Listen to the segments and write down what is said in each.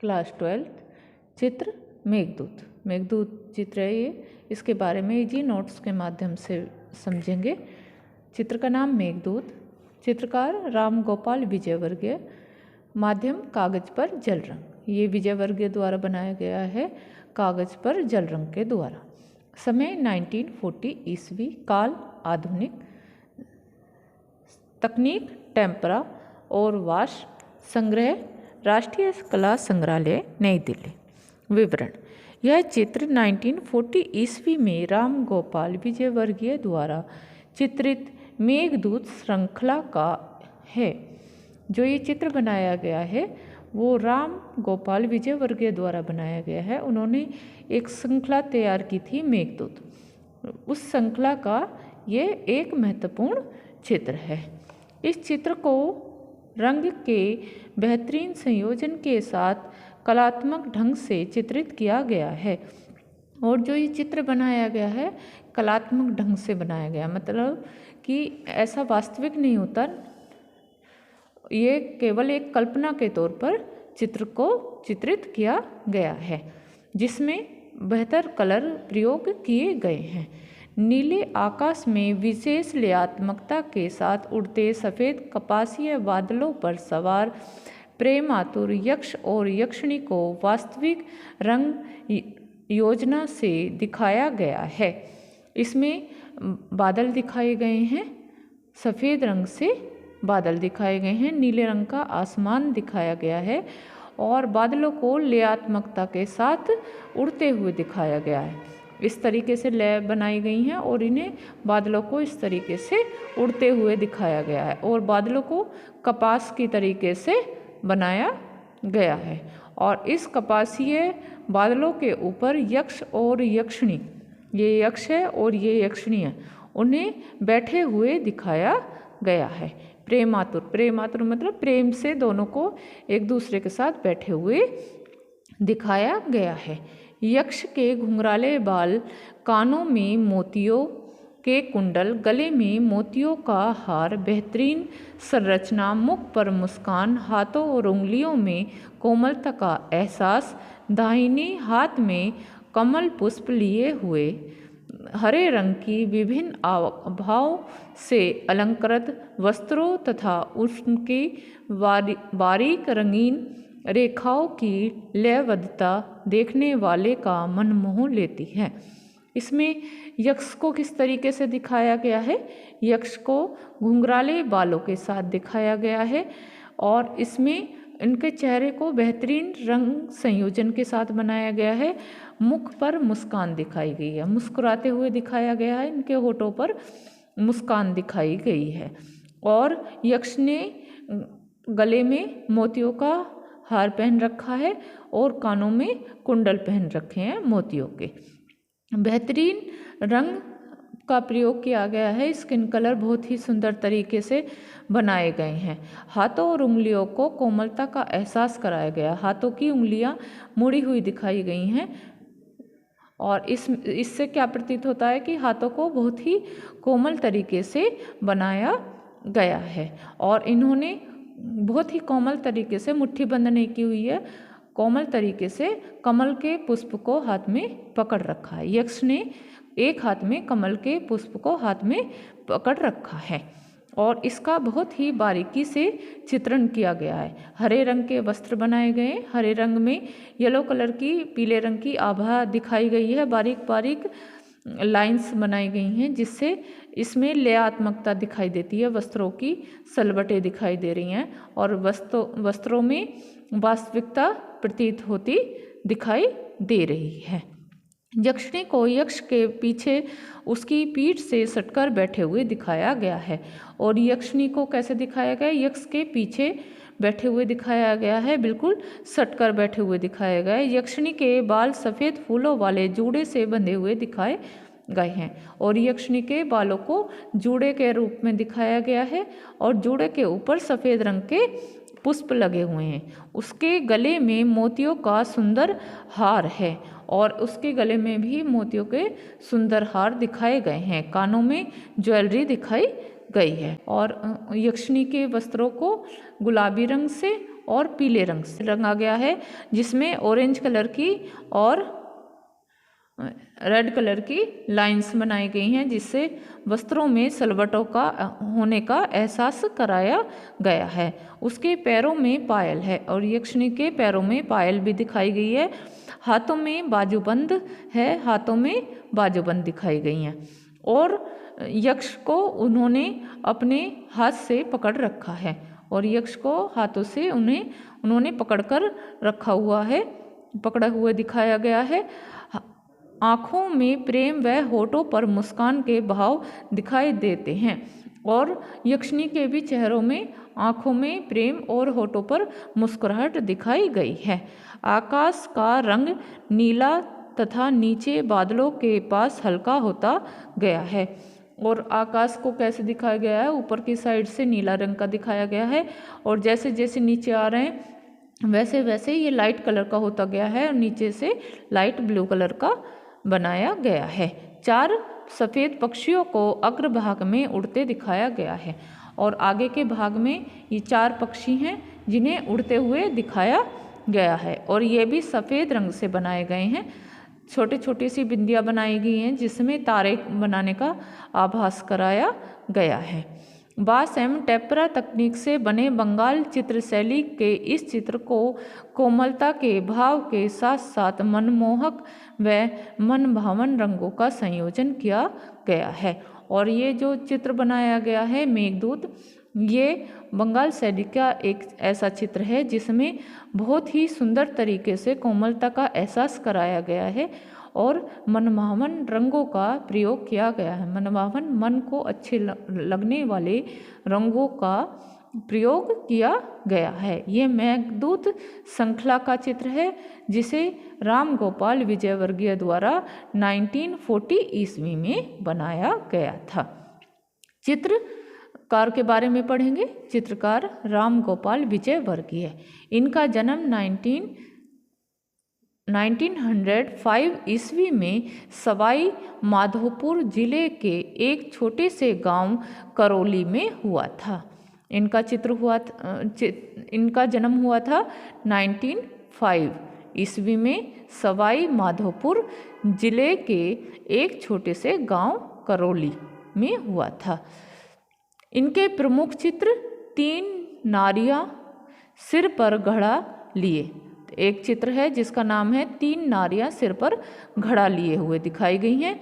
Class 12 चित्र मेघदूत। मेघदूत चित्र है ये, इसके बारे में जी नोट्स के माध्यम से समझेंगे। चित्र का नाम मेघदूत, चित्रकार राम गोपाल विजयवर्गीय, माध्यम कागज पर जल रंग। ये विजयवर्गीय द्वारा बनाया गया है कागज पर जल रंग के द्वारा। समय 1940 ईस्वी, काल आधुनिक, तकनीक टेम्परा और वाश, संग्रह राष्ट्रीय कला संग्रहालय नई दिल्ली। विवरण: यह चित्र 1940 ईस्वी में राम गोपाल विजयवर्गीय द्वारा चित्रित मेघदूत श्रृंखला का है। जो ये चित्र बनाया गया है वो राम गोपाल विजयवर्गीय द्वारा बनाया गया है। उन्होंने एक श्रृंखला तैयार की थी मेघदूत, उस श्रृंखला का ये एक महत्वपूर्ण चित्र है। इस चित्र को रंग के बेहतरीन संयोजन के साथ कलात्मक ढंग से चित्रित किया गया है। और जो ये चित्र बनाया गया है कलात्मक ढंग से बनाया गया, मतलब कि ऐसा वास्तविक नहीं होता, ये केवल एक कल्पना के तौर पर चित्र को चित्रित किया गया है, जिसमें बेहतर कलर प्रयोग किए गए हैं। नीले आकाश में विशेष लयात्मकता के साथ उड़ते सफ़ेद कपासीय बादलों पर सवार प्रेम आतुर यक्ष और यक्षिणी को वास्तविक रंग योजना से दिखाया गया है। इसमें बादल दिखाए गए हैं, सफ़ेद रंग से बादल दिखाए गए हैं, नीले रंग का आसमान दिखाया गया है और बादलों को लयात्मकता के साथ उड़ते हुए दिखाया गया है। इस तरीके से लय बनाई गई हैं और इन्हें बादलों को इस तरीके से उड़ते हुए दिखाया गया है और बादलों को कपास की तरीके से बनाया गया है। और इस कपासीय बादलों के ऊपर यक्ष और यक्षिणी, ये यक्ष है और ये यक्षिणी है, उन्हें बैठे हुए दिखाया गया है। प्रेम आतुर मतलब प्रेम से दोनों को एक दूसरे के साथ बैठे हुए दिखाया गया है। यक्ष के घुंघराले बाल, कानों में मोतियों के कुंडल, गले में मोतियों का हार, बेहतरीन संरचना, मुख पर मुस्कान, हाथों और उंगलियों में कोमलता का एहसास, दाहिने हाथ में कमल पुष्प लिए हुए, हरे रंग की विभिन्न आभाओं से अलंकृत वस्त्रों तथा उनकी बारीक रंगीन रेखाओं की लयबद्धता देखने वाले का मन मोह लेती है। इसमें यक्ष को किस तरीके से दिखाया गया है? यक्ष को घुंघराले बालों के साथ दिखाया गया है और इसमें इनके चेहरे को बेहतरीन रंग संयोजन के साथ बनाया गया है। मुख पर मुस्कान दिखाई गई है, मुस्कुराते हुए दिखाया गया है, इनके होठों पर मुस्कान दिखाई गई है। और यक्ष ने गले में मोतियों का हार पहन रखा है और कानों में कुंडल पहन रखे हैं मोतियों के। बेहतरीन रंग का प्रयोग किया गया है, स्किन कलर बहुत ही सुंदर तरीके से बनाए गए हैं। हाथों और उंगलियों को कोमलता का एहसास कराया गया, हाथों की उंगलियां मुड़ी हुई दिखाई गई हैं और इससे क्या प्रतीत होता है कि हाथों को बहुत ही कोमल तरीके से बनाया गया है। और इन्होंने बहुत ही कोमल तरीके से मुट्ठी बंद नहीं की हुई है, कोमल तरीके से कमल के पुष्प को हाथ में पकड़ रखा है। यक्ष ने एक हाथ में कमल के पुष्प को हाथ में पकड़ रखा है और इसका बहुत ही बारीकी से चित्रण किया गया है। हरे रंग के वस्त्र बनाए गए, हरे रंग में येलो कलर की, पीले रंग की आभा दिखाई गई है, बारीक बारीक लाइंस बनाई गई हैं जिससे इसमें लयात्मकता दिखाई देती है। वस्त्रों की सलवटें दिखाई दे रही हैं और वस्त्रों में वास्तविकता प्रतीत होती दिखाई दे रही है। यक्षिणी को यक्ष के पीछे उसकी पीठ से सटकर बैठे हुए दिखाया गया है और यक्षिणी को कैसे दिखाया गया? यक्ष के पीछे बैठे हुए दिखाया गया है, बिल्कुल सटकर बैठे हुए दिखाया गया है। यक्षिणी के बाल सफ़ेद फूलों वाले जूड़े से बंधे हुए दिखाए गए हैं और यक्षिणी के बालों को जूड़े के रूप में दिखाया गया है और जूड़े के ऊपर सफ़ेद रंग के पुष्प लगे हुए हैं। उसके गले में मोतियों का सुंदर हार है और उसके गले में भी मोतियों के सुंदर हार दिखाए गए हैं। कानों में ज्वेलरी दिखाई गई है और यक्षिणी के वस्त्रों को गुलाबी रंग से और पीले रंग से रंगा गया है, जिसमें ऑरेंज कलर की और रेड कलर की लाइंस बनाई गई हैं, जिससे वस्त्रों में सलवटों का होने का एहसास कराया गया है। उसके पैरों में पायल है और यक्षिणी के पैरों में पायल भी दिखाई गई है। हाथों में बाजूबंद है, हाथों में बाजूबंद दिखाई गई हैं और यक्ष को उन्होंने अपने हाथ से पकड़ रखा है और यक्ष को हाथों से उन्होंने पकड़कर रखा हुआ है, पकड़ा हुआ दिखाया गया है। आँखों में प्रेम व होठों पर मुस्कान के भाव दिखाई देते हैं और यक्षिणी के भी चेहरों में आँखों में प्रेम और होठों पर मुस्कुराहट दिखाई गई है। आकाश का रंग नीला तथा नीचे बादलों के पास हल्का होता गया है और आकाश को कैसे दिखाया गया है, ऊपर की साइड से नीला रंग का दिखाया गया है और जैसे जैसे नीचे आ रहे हैं वैसे वैसे ये लाइट कलर का होता गया है और नीचे से लाइट ब्लू कलर का बनाया गया है। 4 सफ़ेद पक्षियों को अग्रभाग में उड़ते दिखाया गया है और आगे के भाग में ये 4 पक्षी हैं जिन्हें उड़ते हुए दिखाया गया है और ये भी सफ़ेद रंग से बनाए गए हैं। छोटे छोटी सी बिंदियाँ बनाई गई हैं जिसमें तारे बनाने का आभास कराया गया है। बाँस एवं टेपरा तकनीक से बने बंगाल चित्रशैली के इस चित्र को कोमलता के भाव के साथ साथ मनमोहक व मनभावन रंगों का संयोजन किया गया है और ये जो चित्र बनाया गया है मेघदूत, ये बंगाल शैली का एक ऐसा चित्र है जिसमें बहुत ही सुंदर तरीके से कोमलता का एहसास कराया गया है और मनभावन रंगों का प्रयोग किया गया है। मनभावन मन को अच्छे लगने वाले रंगों का प्रयोग किया गया है। ये मेघदूत श्रृंखला का चित्र है जिसे राम गोपाल विजयवर्गीय द्वारा 1940 ईस्वी में बनाया गया था। चित्रकार के बारे में पढ़ेंगे। चित्रकार राम गोपाल विजयवर्गीय, इनका जन्म 1905 ईस्वी में सवाई माधोपुर जिले के एक छोटे से गांव करौली में हुआ था। इनका जन्म हुआ था 1905 ईस्वी में सवाई माधोपुर जिले के एक छोटे से गांव करौली में हुआ था। इनके प्रमुख चित्र 3 नारियां सिर पर घड़ा लिए, एक चित्र है जिसका नाम है 3 नारियां सिर पर घड़ा लिए हुए दिखाई गई हैं।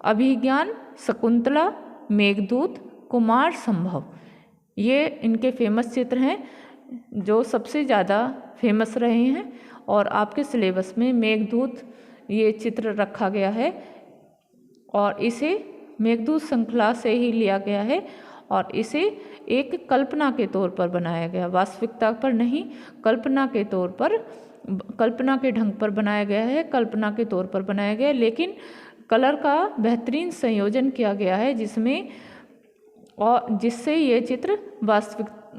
अभिज्ञान, शकुंतला, मेघदूत, कुमार संभव, ये इनके फेमस चित्र हैं जो सबसे ज़्यादा फेमस रहे हैं और आपके सिलेबस में मेघदूत ये चित्र रखा गया है और इसे मेघदूत श्रृंखला से ही लिया गया है और इसे एक कल्पना के तौर पर बनाया गया, वास्तविकता पर नहीं, कल्पना के तौर पर, कल्पना के ढंग पर बनाया गया है, कल्पना के तौर पर बनाया गया, लेकिन कलर का बेहतरीन संयोजन किया गया है जिसमें और जिससे ये चित्र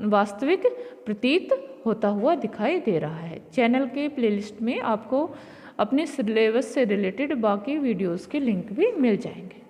वास्तविक प्रतीत होता हुआ दिखाई दे रहा है। चैनल के प्लेलिस्ट में आपको अपने सिलेबस से रिलेटेड बाकी वीडियोस के लिंक भी मिल जाएंगे।